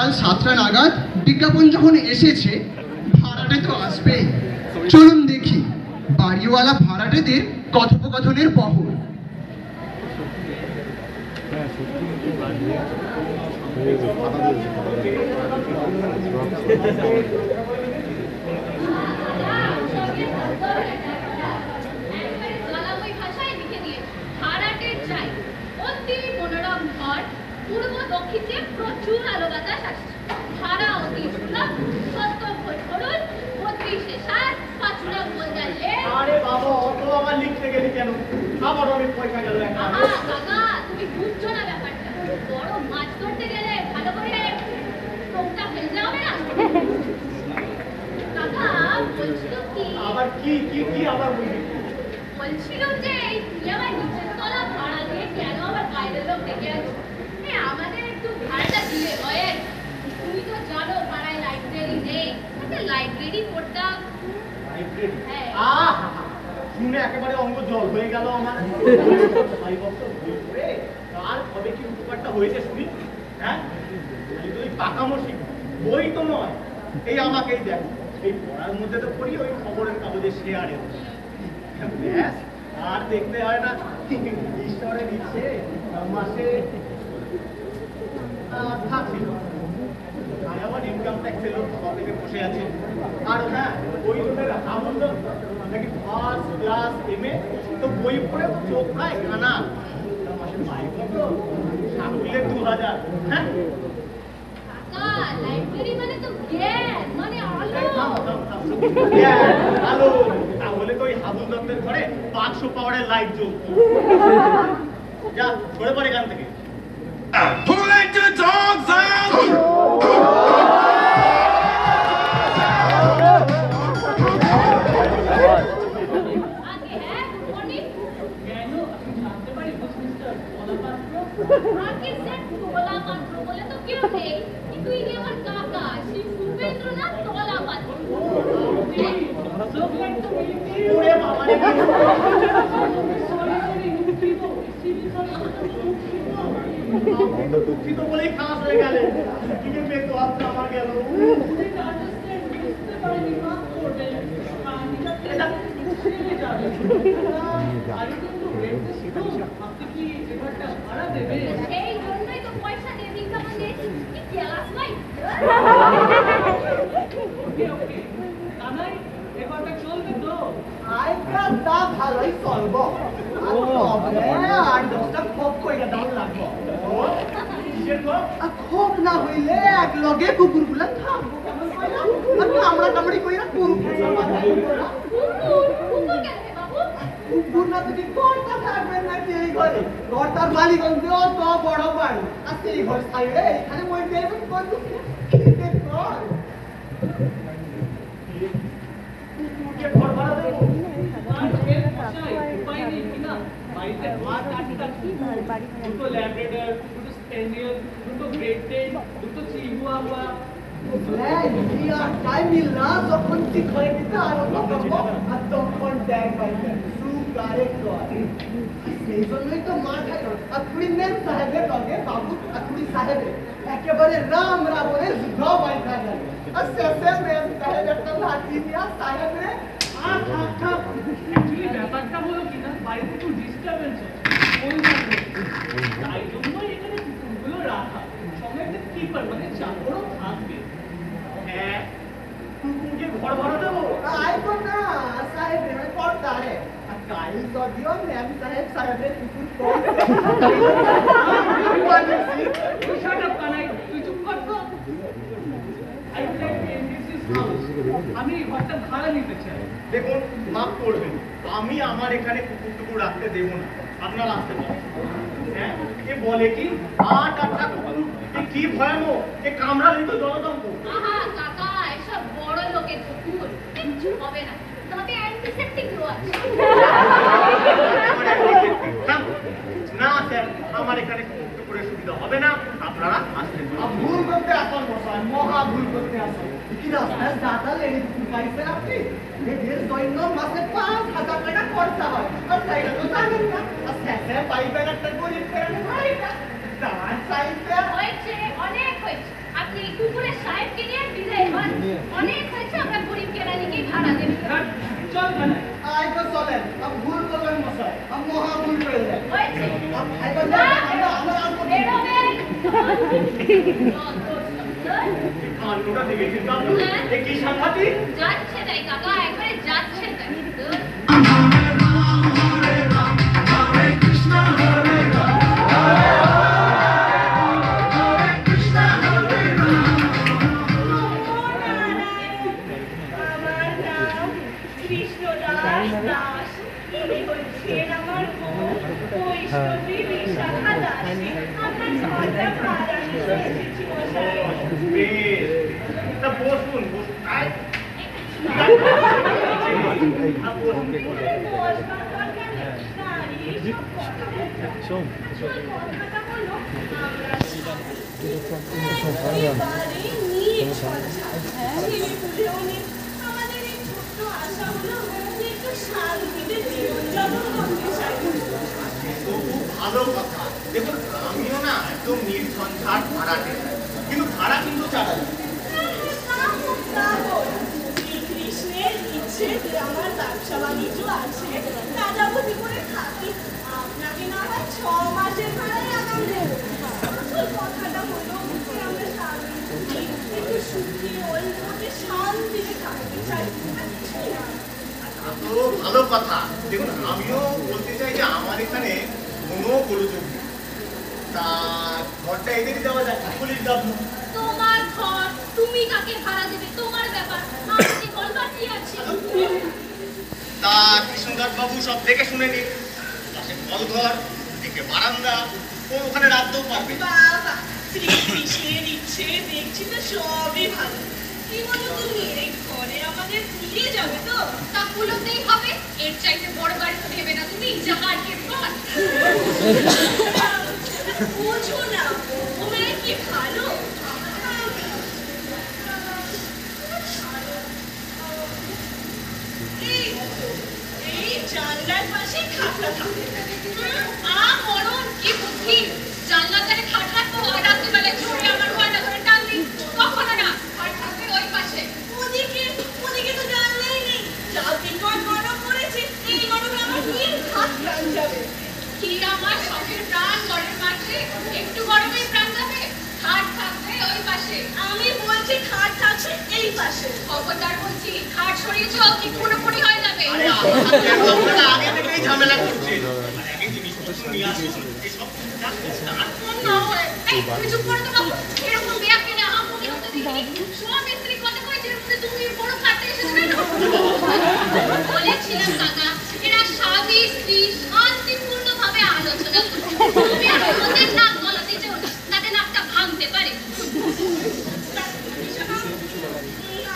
সকাল 7টা নাগাদ বিজ্ঞাপন যখন এসেছে, ভাড়াটে তো আসবেই। চলুন দেখি বাড়িওয়ালা ভাড়াটেদের কথোপকথনের বহর। পূর্ব দক্ষিণে প্রচুর আলো বাতাস আসছে। ভাড়া অতি সুলভ, সত্য ভোট করুন, 32/7 পাঁচুড়া বললে। আরে বাবা, অত আবার লিখতে গেলি কেন? আবার অনেক পয়সা গেল। কাকা, তুমি বুঝছো না ব্যাপারটা। বড় মাছ ধরতে গেলে ভালো করে টোপটা ফেলতে হবে না। কাকা বলছিল কি? আবার কি কি কি আবার বলবি? বলছিল যে তুই আমার নিচের তলা ভাড়া দিয়ে কেন আবার বাইরের লোক ডেকে আছিস? আমাদের একটু ভাড়াটা দিলে হয়। তুমি তো জানো পাড়ায় লাইব্রেরি নেই, একটা লাইব্রেরি পড়তাম। শুনে একেবারে অঙ্গ জল হয়ে গেল আমার। 6 বছর বই পড়ে আর কবে কি উপকারটা হয়েছে শুনি? হ্যাঁ, তুই পাকামো শিখ, বই তো নয়। এই আমাকেই দেখ, এই পড়ার মধ্যে তো পড়ি ওই খবরের কাগজে শেয়ারে। ব্যাস, আর দেখতে হয় না। ঈশ্বরের ইচ্ছে মাসে থাকছিল। আর আবার ইনকাম ট্যাক্সের লোক সব থেকে বসে আছে। আর হ্যাঁ, ওই লোকের আনন্দ নাকি ফার্স্ট ক্লাস এমএ, তো বই পড়ে চোখ খায় কানা। মাসে বাইক তো সাকুলের 2000। হ্যাঁ, লাইব্রেরি মানে তো জ্ঞান, মানে আলো। আলো, তাহলে তো ওই হাবুল দত্তের ঘরে 500 পাওয়ারের লাইট জ্বলতো। যা সরে পড়ে এখান থেকে। Who let the dogs out? আগে হ্যাঁ অনেক কেন আপনি জানতে পারি মিস্টার পলাপাত্র? আগে স্যার তলাপাত্র বলে তো কেউ নেই, কিন্তু ইনি আমার কাকা শ্রী ভূপেন্দ্রনাথ তলাপাত্র। ওরে বাবা রে, দুঃখিত বলেই খাস হয়ে গেলে। টিকে পেয়ে তো হাতটা আমার গেল। এই জন্যই তো পয়সা দিয়ে বিজ্ঞাপন দিয়েছি। কি ক্লাস ভাই? চলবে তো? আজকাল তা ভালোই চলব। আর 10টা খোপ কইরা দাম লাগবো। খোপ না হইলে এক লগে কুকুরগুলা থাকবো কেমন কইরা? আমরা কামড়ি কইরা কুকুর কুকুর কেন হে বাবু? কুকুর না যদি ঘরটা থাকবেন নাকি এই ঘরে? ঘরটার মালিকগঞ্জে অত বড় বাড়ি, আর সেই ঘর সাইডে এখানে মই দেবেন কত খেতে কর। কুকুরকে ঘর ভাড়া দেবো? উপায় নেই কিনা? বাড়িতে দুটো ল্যাব্রাডর, দুটো স্প্যানিয়েল, দুটো গ্রেট ডেন, দুটো চিহুয়াহুয়া। টাইম মিলনা যখন ঠিক হয়ে গেছে আরম্ভ করবো, আর তখন দেখ পাইবেন সুগারে করে। সেই জন্যই তো মার খাই। আর তুই মেম সাহেবের লগে বাবু আর তুই সাহেবের একেবারে রাম রাবণের যুদ্ধ বাইঠা গেল। আর শেষে মেম সাহেব একটা লাঠি দিয়া সাহেবের অ্যাকচুয়ালি ব্যাপারটা হলো কিনা, বাড়িতে একটু ডিস্টারবেন্স হচ্ছে, তাই জন্যই এখানে কুকুরগুলো রাখা। সঙ্গে একটা কিপার মানে চাকরও থাকবে। হ্যাঁ, কুকুরকে ঘর ভাড়া দেবো? আইতো না সাহেবের পড়তা রে। আর কাল যদিও ম্যাম সাহেব সাহেবের কুকুর Shut up, কানাই, তুই চুপ কর তো। আমি ঘরটা ভাড়া নিতে চাই। দেখুন, মাফ করবেন, আমি আমার এখানে কুকুর টুকুর রাখতে দেবো না। আপনারা আসতে পারেন। হ্যাঁ, এ বলে কি 8-8টা কুকুর, এ কি ভয়ানক! এ কামড়ালেই তো জলদম্প। আহা কাকা, এসব বড় লোকের কুকুর, কিচ্ছু হবে না। তবে অ্যান্টিসেপ্টিক আছে। না স্যার, আমার এখানে কুকুর টুকুরের সুবিধা হবে না। আপনারা আসতে পারেন। ভুল করতে আসেন মশাই, মহা ভুল করতে আসেন। কি রাস্তায় দাদা লেগে কুকুর পাইছেন আপনি? এদের দৈন্য মাসে 5,000 টাকা খরচা হয়। আর তাইটা তো জানেন না। আর শেষে পাইবেন একটা গরিব ফ্যামিলি ভাইটা। তার চাইতে হয়েছে, অনেক হয়েছে। আপনি কুকুরের সাহেবকে নিয়ে বিদায় হন। অনেক হয়েছে, আমরা গরিব কেরানিকেই ভাড়া দেব। চল তাহলে। আই তো চলেন, আপ ভুল করলেন মশাই, আপ মহা ভুল করলেন। হয়েছে। আপ খাইবেন না, আমরা আর করব না। বেরোবেন। কাণ্ডটা দেখেছিস বাবু? এ কি সাংঘাতিক? যাচ্ছে তাই কাকা, একবারে যাচ্ছে তাই। আমার নাম কৃষ্ণদাস দাস। ইনি হচ্ছেন আমার বউ, বৈষ্ণবী বিশাখা দাস। আপনার ঘরটা ভাড়া নিতে এসেছি মশাই। বেশ, তা বসুন, বসুন। আয়। আপ বসুন। বসবার দরকার নেই। দাঁড়িয়ে সব কথা বলতে হবে। আসল কথাটা হলো, আমরা একেবারে নিজ সংসার। ছেলে পুলেও নেই। আমাদের এই ছোট্ট আশা হলো যে একটু শান্তিতে জীবনযাপন করতে চাই। তো খুব ভালো কথা। দেখুন, আমিও না একদম নির্ঝঞ্ঝাট ভাড়াটে, কিন্তু ভাড়া কিন্তু চালাই। কৃষ্ণের ইচ্ছে যে আমার ব্যবসা বাণিজ্য আছে, রাজাবতী করে থাকি। আপনাকে না হয় 6 মাসের ভাড়াই আগাম দেবো। আসল কথাটা হলো যে আমরা স্বামী স্ত্রী একটু সুখী ওই মধ্যে শান্তিতে থাকতে চাই। আর কিছুই না। তা তো ভালো কথা। দেখুন, আমিও বলতে চাই যে আমার এখানে কোনো গোলযোগ নেই। তা ঘরটা এদেরই দেওয়া যায়, পুলিশ দাবি। তোমার ঘর, তুমি কাকে ভাড়া দেবে তোমার ব্যাপার, আমাকে বলবার কি আছে? তা কৃষ্ণদাস বাবু সব দেখে শুনে নিন। পাশে কলঘর, দিকে বারান্দা, ও ওখানে রাখতেও পারবে। বাবা, শ্রীকৃষ্ণের ইচ্ছে দেখছি তো সবই ভালো। কি বলো তুমি, এই ঘরে আমাদের ফিরে যাবে তো? তা কুলোতেই হবে, এর চাইতে বড় বাড়ি তো দেবে না তুমি, জাহাজের ঘর। বুঝো না, ও মেয়ে কি ভালো। এই জানলার পাশে খাটলা থাকে। মরণ, কি বুদ্ধি! জানলার ধারে খাট রাখবো, আর রাত্রিবেলায় চোরে আমার গয়না ধরে টানবি। কখনো না, খাট থাকবে ওই পাশে। ওদিকে তো জানলাই নেই। যা বিকট গরম পড়েছে, এই গরমে আমার কি হাত প্রাণ যাবে। কি আমার শখের প্রাণ ঘরের মাঝে, একটু গরমেই প্রাণ যাবে। খাট থাকবে ওই পাশে। আমি বলছি খাট থাকছে এই পাশে। খবরদার বলছি, খাট সরিয়েছ কি পুরোপুরি হয়ে যাবে। আরে আপনারা আগে থেকেই ঝামেলা করছেন। আর আগে জিনিসপত্র নিয়ে আসুন, এসব তারপর না হয়, এই তুমি চুপ করে তো বাবু। এরকম বেয়াকে না হামুকে হতে দেখিনি। স্বামী স্ত্রী কথা কয়েছে, এর মধ্যে তুমি বড় খাটে এসেছো কেন? বলেছিলাম কাকা, এরা স্বামী স্ত্রী শান্তিপূর্ণভাবে আলোচনা করছে। তুমি আর ওদের নাক গলাতে যেও না, তাতে নাকটা ভাঙতে পারে।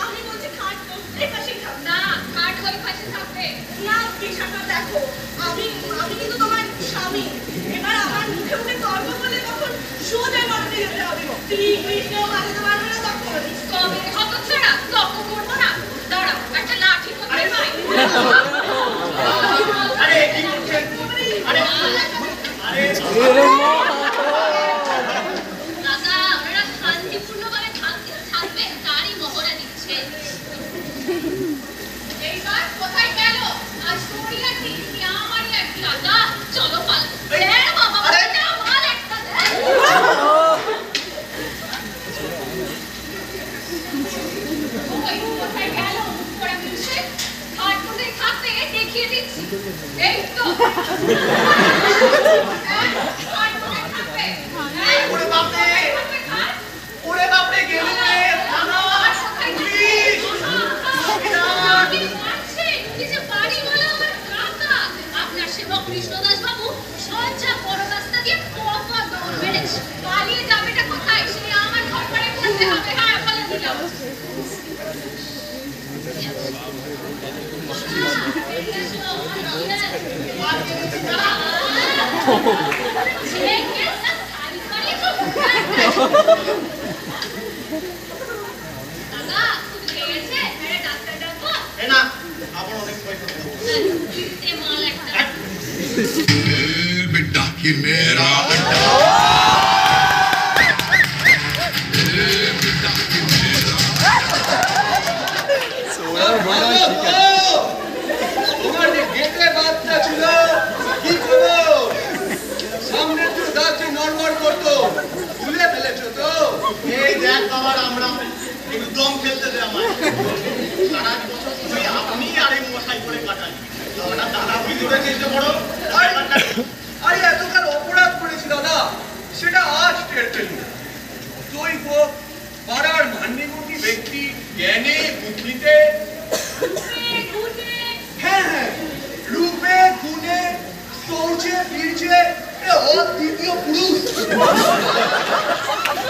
আমি বলছি খাট তো এই পাশেই থাকবে। না, খাট ওই পাশে থাকবে। না বিশাখা, দেখো আমি কিন্তু তোমার স্বামী। এবার আমার মুখে মুখে তর্ক করলে তখন সোজা নরকে যেতে হবে। শ্রীকৃষ্ণ বাঁচাতে পারবে না তখন। কবে হতচ্ছাড়া, তর্ক করবো না। দাঁড়াও, একটা লাঠি করতে পাই। আরে কি করছেন? আরে কাকা, ওরা শান্তিপূর্ণভাবে থাকবে, তারই মহড়া দিচ্ছে। এইবার কোথায় গেল? আজ তোরই আছি, কি আমারই আছি। কাকা, চলো পাল। বাবা, না, মাল একটা দে। ওই কোথায় গেল? মুখ করে বলছে, খাট কোথায় থাকবে দেখিয়ে দিচ্ছি। এই তো। খাট কোথায় থাকবে? ওরে বাপরে! থাকবে খাট? ওরে বাপরে, গেল রে! থানা! পুলিশ! আপনার সেবক কৃষ্ণদাস বাবু সজ্জা বড় রাস্তা দিয়ে কপা দৌড় মেরেছে। পালিয়ে যাবেটা কোথায়? সে আমার ঘর পাড়ে করতে হবে। হ্যাঁ, বলে দিলাম। দাদা, খেয়েছে? ডাক্তার ডাকবো? এ না, আবার অনেক পয়সা দেবো। মাল একটা। बेटा कि मेरा बेटा এই দেখ বাবার আমরা একটু দম ফেলতে দে আমার সারা বছর তুই আপনি আর এই মশাই করে কাটালি দাদা দাদা ভিতরে নিতে বড় আরে এতকাল অপরাধ করেছি দাদা, সেটা আজ টের পেলি। তুই হোক পাড়ার মান্যগণ্যি ব্যক্তি, জ্ঞানে বুদ্ধিতে, হ্যাঁ হ্যাঁ, রূপে গুণে শৌচে বীর্যে অদ্বিতীয় পুরুষ।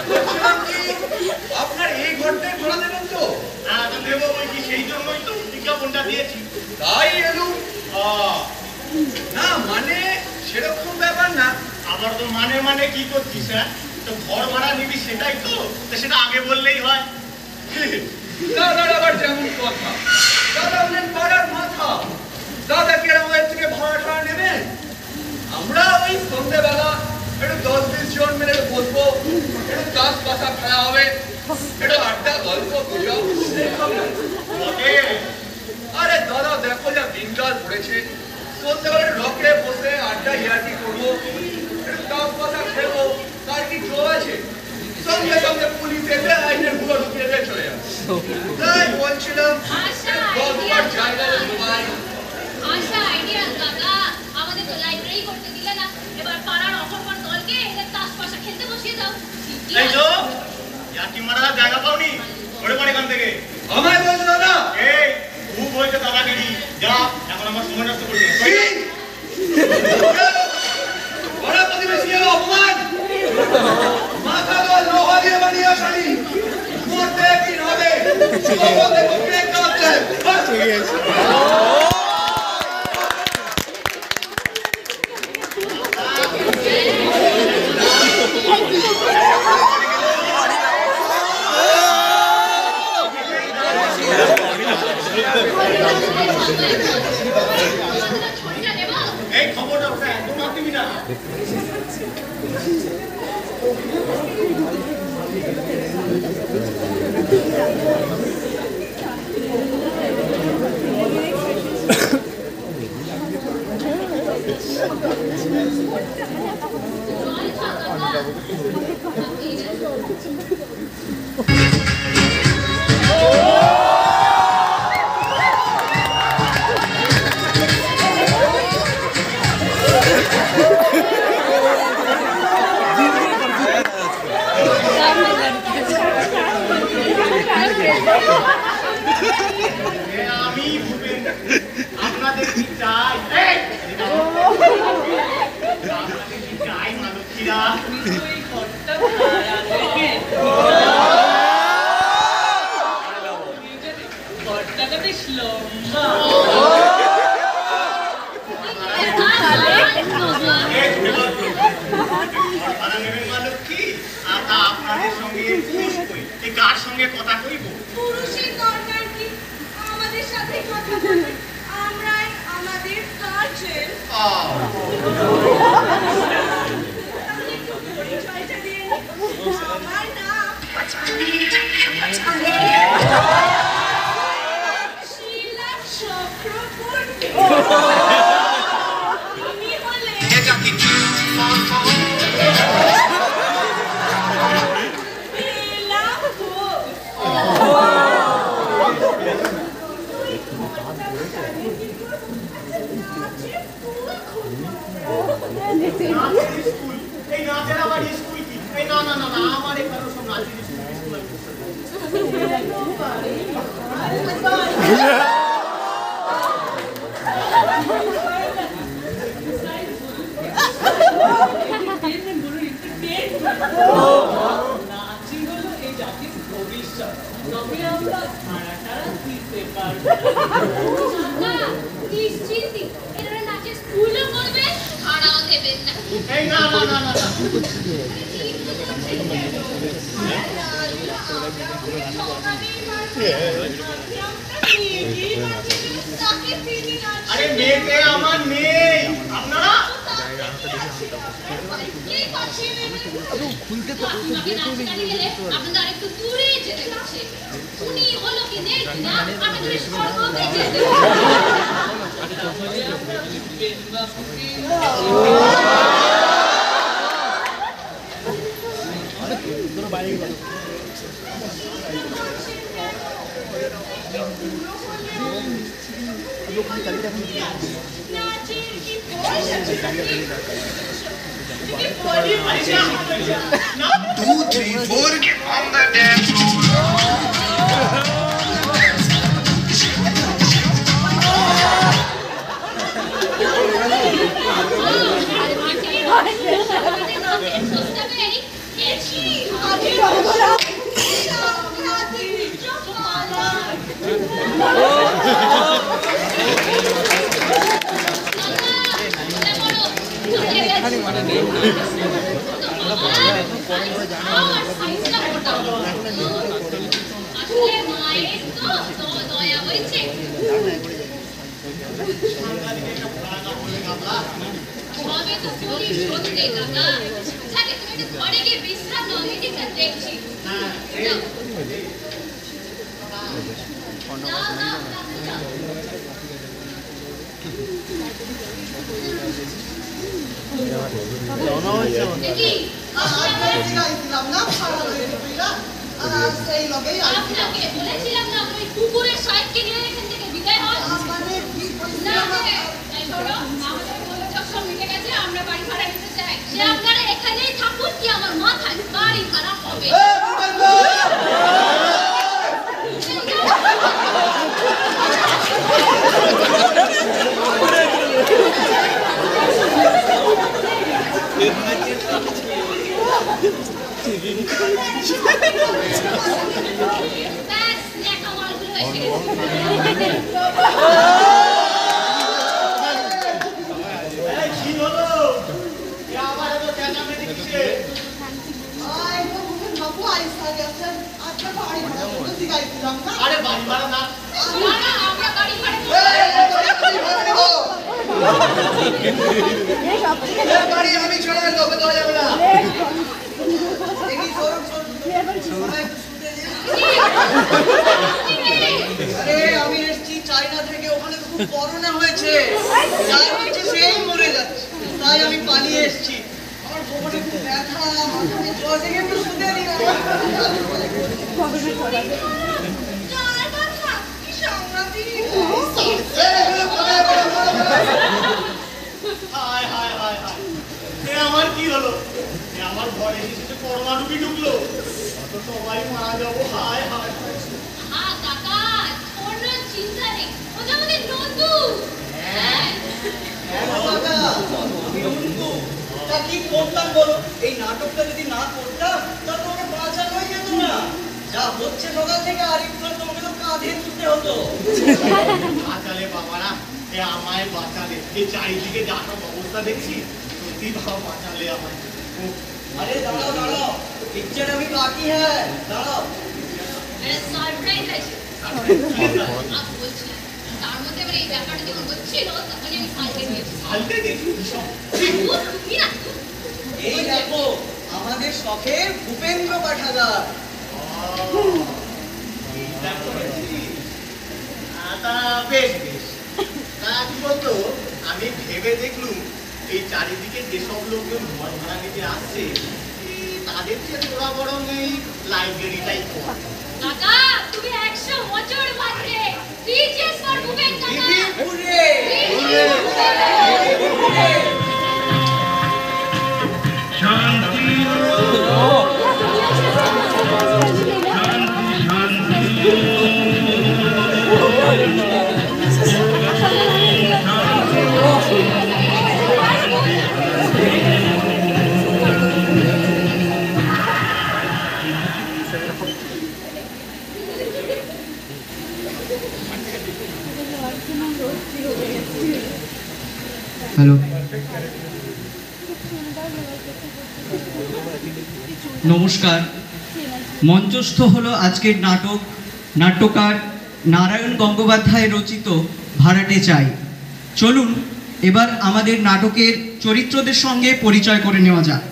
বলছিলাম কি আপনার এই ঘরটায় ভাড়া দেবেন তো? হ্যাঁ দেবো ওই কি, সেই জন্যই তো বিজ্ঞাপনটা দিয়েছি। তাই এলুম। না মানে সেরকম ব্যাপার না। আবার তো মানে কি করছিস? হ্যাঁ তো ঘর ভাড়া নিবি সেটাই তো, সেটা আগে বললেই হয়। দাদার আবার যেমন কথা, দাদা হলেন পাড়ার মাথা, দাদা কি আমাদের থেকে ভাড়া নেবেন? আমরা ওই সন্ধ্যেবেলা একটু 10-20 জন মিলে বসবো, একটু চাষ বাসা খেলা হবে, একটু আড্ডা গল্প গুজব এইসব না। আরে দাদা দেখো যা দিনকাল পড়েছে, সন্ধ্যেবেলা রকে বসে আড্ডা ইয়ার্কি করবো, একটু চাষ বাসা খেলবো, তার কি জোর আছে? সঙ্গে সঙ্গে পুলিশ এসে আইনের গুলো ঢুকিয়ে দিয়ে চলে যাবে। তাই বলছিলাম গল্পের জায়গা ঘুমাই। আশা আইডিয়া দাদা, আমাদের তো লাইব্রেরি করতে দিলে না, এবার পাড়ার অপরপর দলকে এদের তাস পাশা খেলতে বসিয়ে দাও। এই তো ইয়াকি মারা জায়গা পাওনি, ঘরে পড়ে এখান থেকে। আমায় বলছো দাদা? এই খুব হয়েছে দাদাগিরি, যা এখন আমার সময় নষ্ট করবি না। বড় প্রতিবেশী অপমান, মাথা তো লোহা দিয়ে বানিয়ে শাড়ি, মরতে একদিন হবে, সকলে বুকে কাঁপছে। এই খবরটা ওটা একদম আর দিবি না। আমি ভূপেন, আপনাদের কি চাই? আপনাদের কি চাই মালতীরা? এই ঘরটা ভাড়া দেবেন? ঘরটাটা বেশ লম্বা। ভাড়া নেবেন মালতী? আপনাদের সঙ্গে পুরুষ কই, এই কার সঙ্গে কথা কইব? পুরুষের দরকার কি? আমাদের সাথে কথা বলবে, আমরাই আমাদের গার্জেন। তাহলে একটু পরিচয়টা দিয়ে নিই। আমার নাম শিলা চক্রবর্তী। ইনি হলেন বেলা ঘোষ। নাচের স্কুল, এই নাচের আবার স্কুল কি? এই না না না না, আমার এখানে সব নাচের স্কুল। নাচই হলো এই জাতির ভবিষ্যৎ, তবে আমরা ভাড়াটা দিতে পারবো। নিশ্চিন্তি, এরা নাচের স্কুলও করবে, ভাড়াও দেবেন না। এই না না না না না, আরে মেয়েতে আমার নেই, আপনারা আপনাকে নাচতে গেলে আপনাদের আরেকটু দূরে যেতে হচ্ছে। উনি হলো কি নেই না, আপনাদের সর্বদাই যেতে নাচের কি পয়সা কি বলি পয়সা 2, 3, 4, get on the dance floor. আরে বাড়ি ভাড়া না আমরা গাড়ি ভাড়া বাড়ি আমি চলে গেল তোকে দেওয়া যাবে না আরে আমি এসেছি চায়না থেকে, ওখানে তো খুব করোনা হয়েছে, যার হচ্ছে সেই মরে যাচ্ছে, তাই আমি পালিয়ে এসেছি। আমার কোমরে খুব ব্যথা, মাথায় জ্বর, থেকে একটু শুতে দিন। আমার কি হলো? আমার ঘরে এসেছে করোনা ঢুকলো, সবাই মারা যাবো। হায় হায় কাকা, কোনো চিন্তা নেই, ওটা আমাদের নন্দু। তা কি করতাম বলো? এই নাটকটা যদি না করতাম তাহলে তোমাকে বাঁচানোই যেত না। যা হচ্ছে সকাল থেকে আর একটু তোমাকে তো কাঁধে তুলতে হতো। বাঁচালে বাবারা, আমায় বাঁচালে। এই চারিদিকে যা সব অবস্থা দেখছি, সত্যি বাবা বাঁচালে আমায়। আরে দাঁড়াও দাঁড়াও, পিকচার আমি বাকি হ্যাঁ, দাঁড়াও। সারপ্রাইজ আছে বলছিলাম, তার মধ্যে এবার এই ব্যাপারটা যখন হচ্ছিল তখন আমি পাল্টে দিয়েছি। পাল্টে দেখি তুমি না, এই দেখো আমাদের শখের ভূপেন্দ্র পাঠাগার। বেশ বেশ, তা কি বলতো, আমি ভেবে দেখলুম এই চারিদিকে যেসব লোকজন ঘর ভাড়া নিতে আসছে, তাদের চেয়ে তোরা বরং এই লাইব্রেরিটাই কর। কাকা তুমি 100 বছর বাঁচবে। টিচার্স ফর ভূপেন কাকা। হুররে! হ্যালো, নমস্কার। মঞ্চস্থ হলো আজকের নাটক, নাট্যকার নারায়ণ গঙ্গোপাধ্যায় রচিত ভাড়াটে চাই। চলুন এবার আমাদের নাটকের চরিত্রদের সঙ্গে পরিচয় করে নেওয়া যাক।